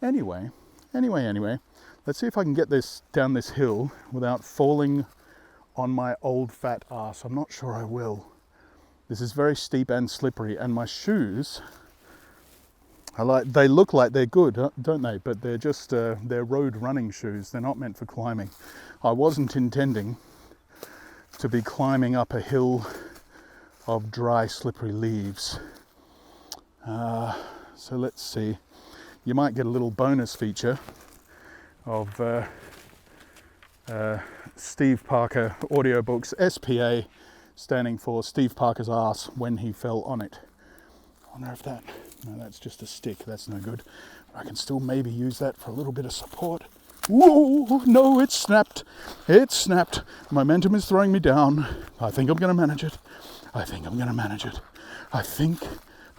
Anyway, let's see if I can get this down this hill without falling on my old fat ass. I'm not sure I will. This is very steep and slippery, and my shoes, they look like they're good, don't they? But they're just, they're road running shoes. They're not meant for climbing. I wasn't intending to be climbing up a hill of dry, slippery leaves. So let's see. You might get a little bonus feature of Steve Parker audiobooks, SPA, standing for Steve Parker's ass when he fell on it. I wonder if that, no, that's just a stick, that's no good. I can still maybe use that for a little bit of support. Whoa, no, it snapped. It snapped. Momentum is throwing me down. I think I'm going to manage it. I think I'm going to manage it. I think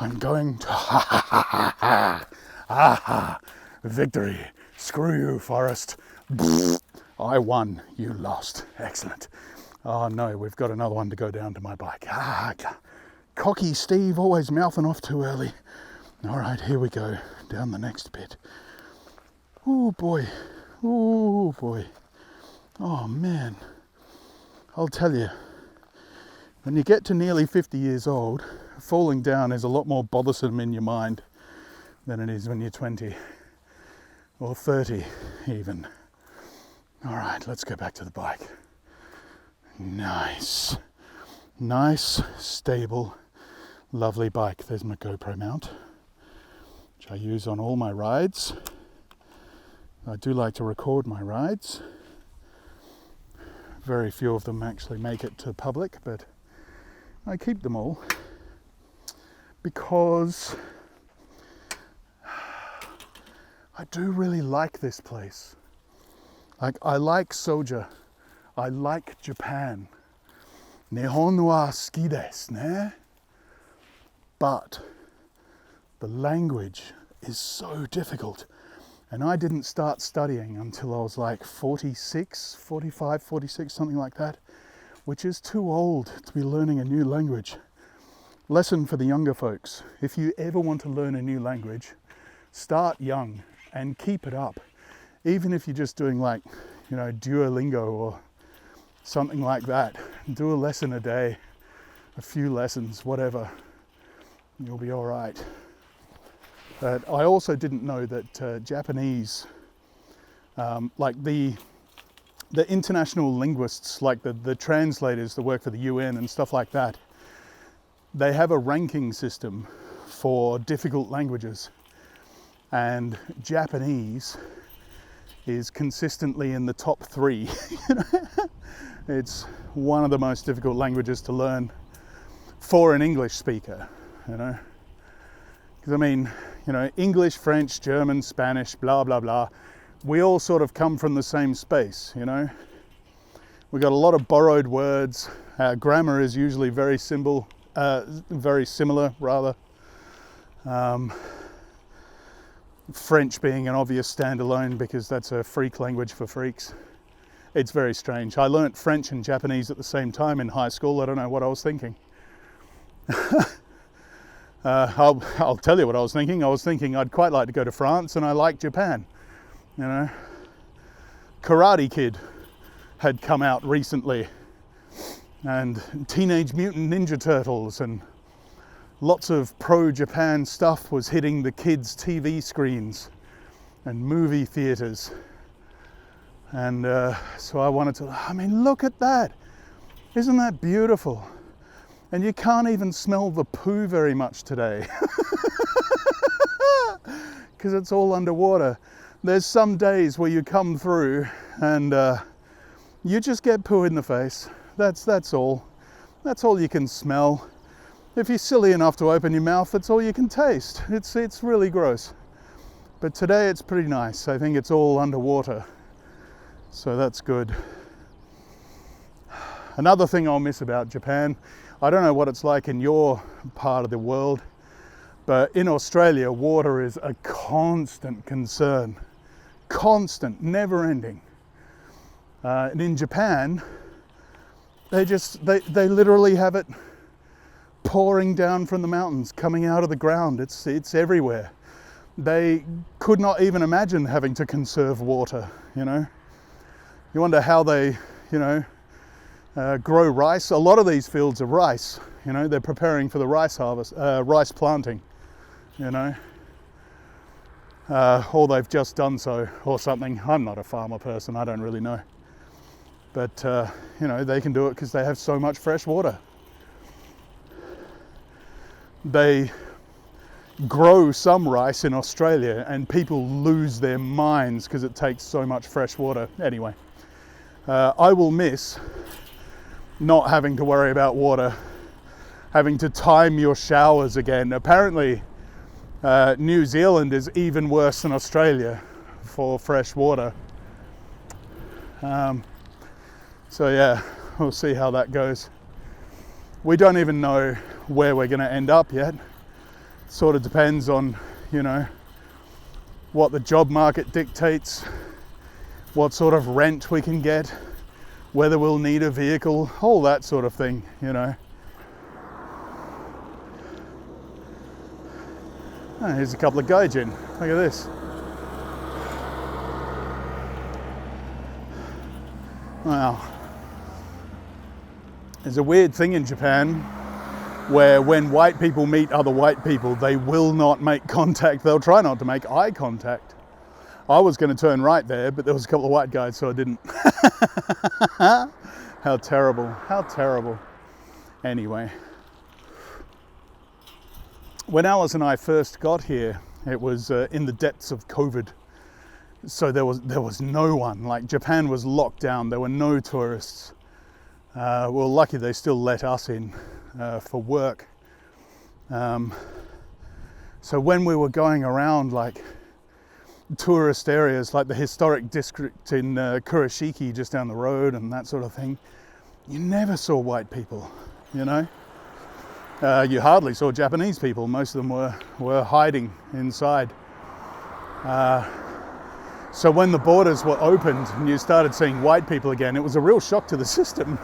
I'm going to... Ha ha ha ha ha. Ah, victory. Screw you, Forrest. I won. You lost. Excellent. Oh no, we've got another one to go down to my bike. Cocky Steve, always mouthing off too early. All right, here we go. Down the next bit. Oh boy. Oh boy. Oh man. I'll tell you, when you get to nearly 50 years old, falling down is a lot more bothersome in your mind than it is when you're 20 or 30 even. All right, let's go back to the bike. Nice, stable, lovely bike. There's my GoPro mount, which I use on all my rides. I do like to record my rides. Very few of them actually make it to public, but I keep them all because I do really like this place. Like, I like Soja. I like Japan. Nihon wa suki desu ne. But the language is so difficult. And I didn't start studying until I was like 46, something like that, which is too old to be learning a new language. Lesson for the younger folks. If you ever want to learn a new language, start young and keep it up. Even if you're just doing like, Duolingo or something like that. Do a lesson a day, a few lessons, whatever. You'll be all right. But I also didn't know that Japanese, like the international linguists, like the translators that work for the UN and stuff like that, they have a ranking system for difficult languages. And Japanese is consistently in the top 3. It's one of the most difficult languages to learn for an English speaker, Because I mean, English, French, German, Spanish, blah, blah, blah. We all sort of come from the same space, We've got a lot of borrowed words. Our grammar is usually very similar, rather. French being an obvious standalone because that's a freak language for freaks. It's very strange. I learnt French and Japanese at the same time in high school. I don't know what I was thinking. I'll tell you what I was thinking. I was thinking I'd quite like to go to France, and I like Japan. Karate Kid had come out recently, and Teenage Mutant Ninja Turtles, and lots of pro-Japan stuff was hitting the kids' TV screens and movie theaters. And so I wanted to, look at that. Isn't that beautiful? And you can't even smell the poo very much today because it's all underwater. There's some days where you come through and you just get poo in the face. That's all. That's all you can smell. If you're silly enough to open your mouth, that's all you can taste. It's really gross. But today it's pretty nice. I think it's all underwater. So that's good. Another thing I'll miss about Japan, I don't know what it's like in your part of the world, but in Australia, water is a constant concern. Constant, never ending. And in Japan, they literally have it pouring down from the mountains, coming out of the ground. It's everywhere. they could not even imagine having to conserve water, you know. You wonder how they, you know, grow rice. A lot of these fields are rice, you know, they're preparing for the rice harvest, rice planting, you know. Or they've just done so or something. I'm not a farmer person, I don't really know. But, you know, they can do it because they have so much fresh water. They grow some rice in Australia and people lose their minds because it takes so much fresh water. Anyway, I will miss not having to worry about water, having to time your showers again. Apparently, New Zealand is even worse than Australia for fresh water. So yeah, we'll see how that goes. We don't even know where we're going to end up yet. Sort of depends on, you know, what the job market dictates, what sort of rent we can get, whether we'll need a vehicle, all that sort of thing, you know. Oh, here's a couple of gaijin. Look at this. Wow. There's a weird thing in Japan where when white people meet other white people, they will not make contact. They'll try not to make eye contact. I was going to turn right there, but there was a couple of white guys, so I didn't. How terrible. How terrible. Anyway. When Alice and I first got here, it was in the depths of COVID. So there was no one. Like, Japan was locked down. There were no tourists. Well, lucky they still let us in for work. So when we were going around like tourist areas, like the historic district in Kurashiki just down the road and that sort of thing, you never saw white people, you know. You hardly saw Japanese people. Most of them were hiding inside. So when the borders were opened and you started seeing white people again, it was a real shock to the system.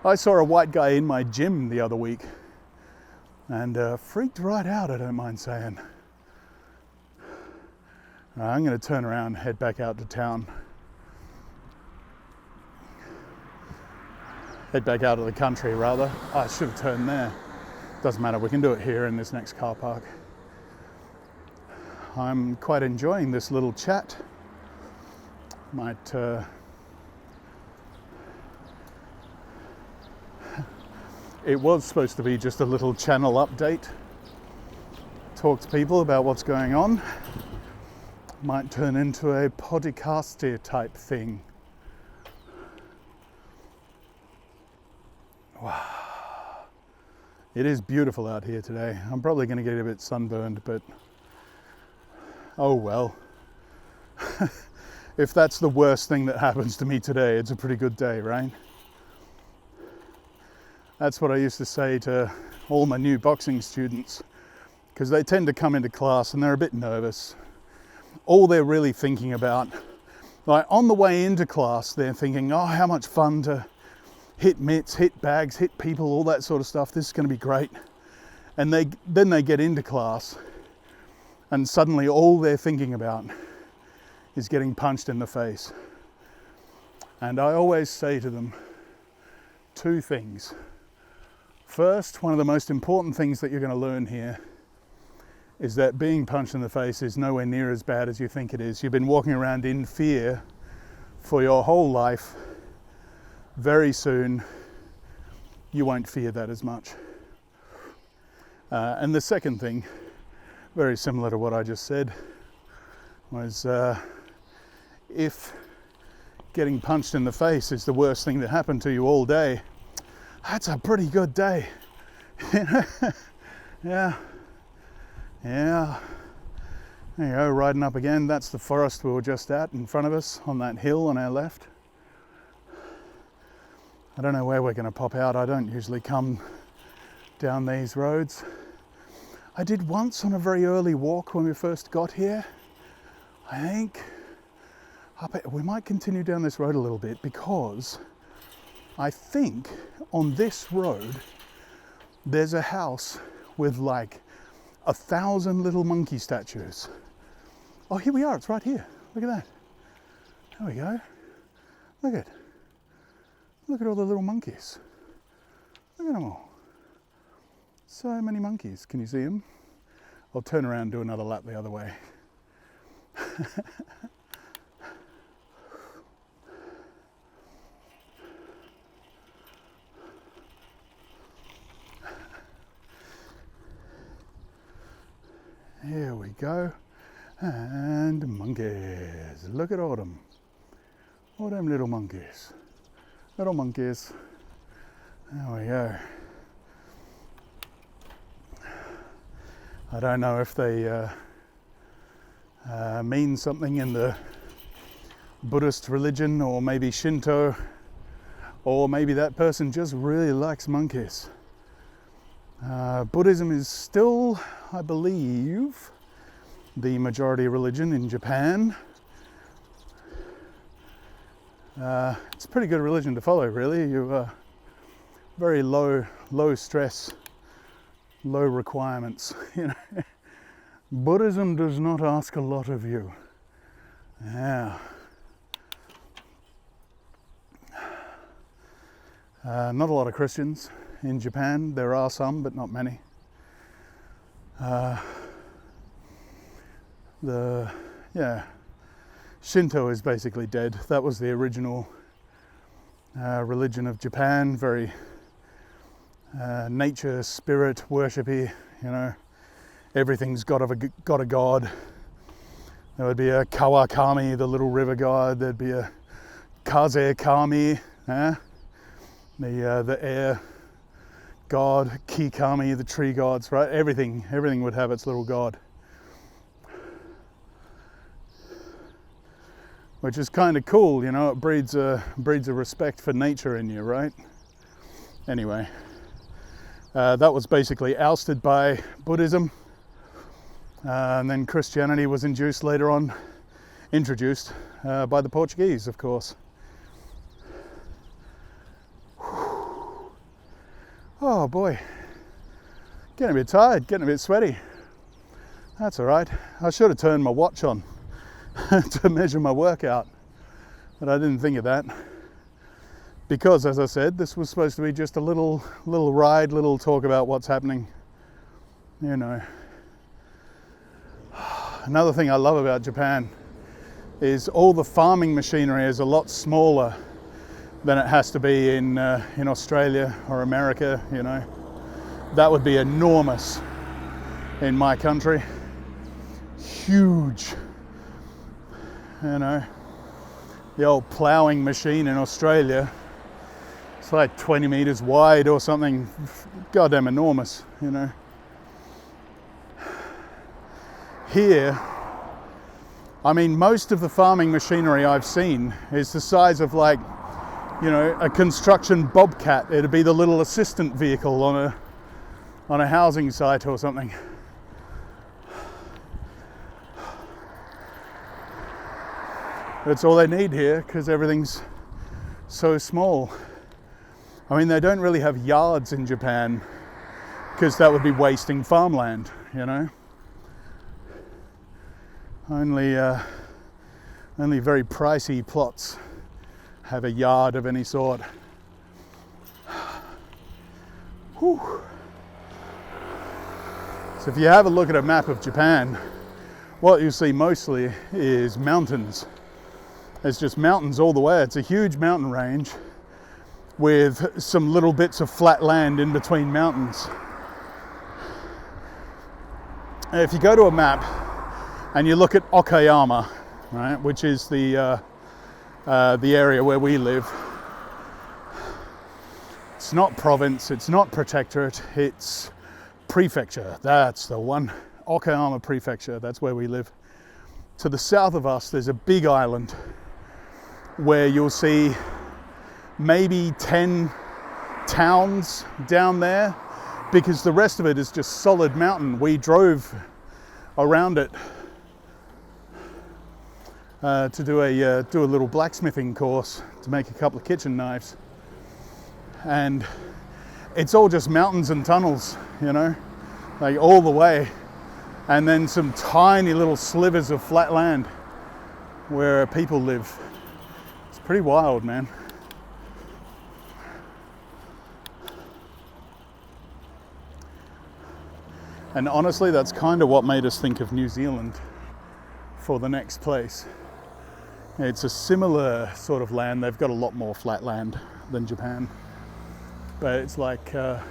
I saw a white guy in my gym the other week and freaked right out, I don't mind saying. I'm going to turn around and head back out to town. Head back out of the country, rather. I should have turned there. Doesn't matter, we can do it here in this next car park. I'm quite enjoying this little chat. Might it was supposed to be just a little channel update. Talk to people about what's going on. Might turn into a podcaster type thing. Wow. It is beautiful out here today. I'm probably going to get a bit sunburned, but oh well. If that's the worst thing that happens to me today, it's a pretty good day, right? That's what I used to say to all my new boxing students, because they tend to come into class and they're a bit nervous. All they're really thinking about, like on the way into class, they're thinking, oh, how much fun to hit mitts, hit bags, hit people, all that sort of stuff. This is going to be great. And then they get into class and suddenly all they're thinking about is getting punched in the face. And I always say to them two things. First, one of the most important things that you're going to learn here is that being punched in the face is nowhere near as bad as you think it is. You've been walking around in fear for your whole life. Very soon, you won't fear that as much. And the second thing, very similar to what I just said, was if getting punched in the face is the worst thing that happened to you all day, that's a pretty good day. Yeah. There you go, riding up again. That's the forest we were just at in front of us on that hill on our left. I don't know where we're going to pop out. I don't usually come down these roads. I did once on a very early walk when we first got here. I think we might continue down this road a little bit, because I think on this road there's a house with like 1,000 little monkey statues. Oh, here we are, it's right here. Look at that. There we go. Look at all the little monkeys. Look at them all. So many monkeys. Can you see them? I'll turn around and do another lap the other way. Here we go. And monkeys. Look at all them. All them little monkeys. Little monkeys. There we go. I don't know if they mean something in the Buddhist religion, or maybe Shinto, or maybe that person just really likes monkeys. Buddhism is still, I believe, the majority religion in Japan. It's a pretty good religion to follow, really. You very low stress, low requirements. You know, Buddhism does not ask a lot of you. Yeah. Not a lot of Christians in Japan. There are some, but not many. Shinto is basically dead. That was the original religion of Japan. Very nature, spirit, worshipy. You know, everything's got a god. There would be a Kawakami, the little river god. There'd be a Kazekami, the air god, Kikami, the tree gods, right? Everything would have its little god. Which is kind of cool, you know, it breeds a respect for nature in you, right? Anyway, that was basically ousted by Buddhism, and then Christianity was introduced by the Portuguese, of course. Oh boy, getting a bit tired, getting a bit sweaty. That's all right. I should have turned my watch on to measure my workout, but I didn't think of that, because, as I said, this was supposed to be just a little ride, little talk about what's happening, you know. Another thing I love about Japan is all the farming machinery is a lot smaller than it has to be in Australia or America. You know, that would be enormous in my country. Huge. You know, the old ploughing machine in Australia, it's like 20 meters wide or something. Goddamn enormous, you know. Here, I mean, most of the farming machinery I've seen is the size of, like, you know, a construction bobcat. It'd be the little assistant vehicle on a housing site or something. That's all they need here, because everything's so small. I mean, they don't really have yards in Japan, because that would be wasting farmland, you know. Only very pricey plots have a yard of any sort. Whew. So if you have a look at a map of Japan, what you see mostly is mountains. It's just mountains all the way. It's a huge mountain range with some little bits of flat land in between mountains. And if you go to a map and you look at Okayama, right, which is the area where we live, it's not province, it's not protectorate, it's prefecture. That's the one. Okayama Prefecture, that's where we live. To the south of us, there's a big island where you'll see maybe 10 towns down there, because the rest of it is just solid mountain. We drove around it to do a little blacksmithing course to make a couple of kitchen knives, and it's all just mountains and tunnels, you know, like all the way. and then some tiny little slivers of flat land where people live. It's pretty wild, man. And honestly, that's kind of what made us think of New Zealand for the next place. It's a similar sort of land. They've got a lot more flat land than Japan. But it's like, a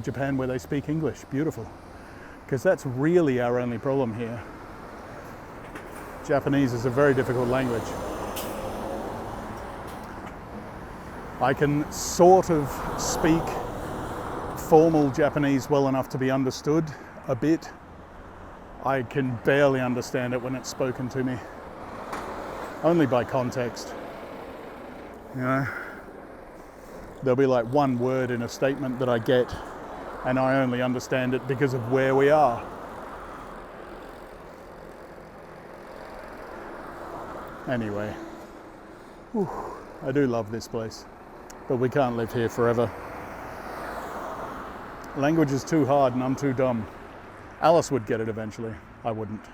Japan where they speak English. Beautiful. Because that's really our only problem here. Japanese is a very difficult language. I can sort of speak formal Japanese well enough to be understood a bit. I can barely understand it when it's spoken to me. Only by context. You know? There'll be like one word in a statement that I get, and I only understand it because of where we are. Anyway, I do love this place, but we can't live here forever. Language is too hard and I'm too dumb. Alice would get it eventually. I wouldn't.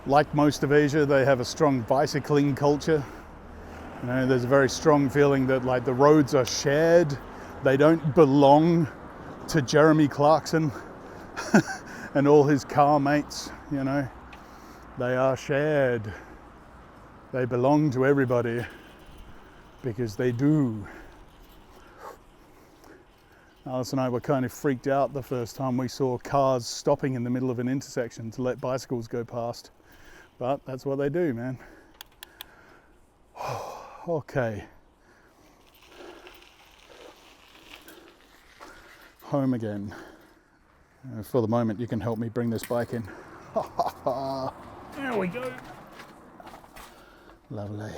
Like most of Asia, they have a strong bicycling culture. You know, there's a very strong feeling that like the roads are shared. They don't belong to Jeremy Clarkson and all his car mates, you know. They are shared. They belong to everybody because they do. Alice and I were kind of freaked out the first time we saw cars stopping in the middle of an intersection to let bicycles go past. But that's what they do, man. Okay. Home again. For the moment, you can help me bring this bike in. There we go. Lovely.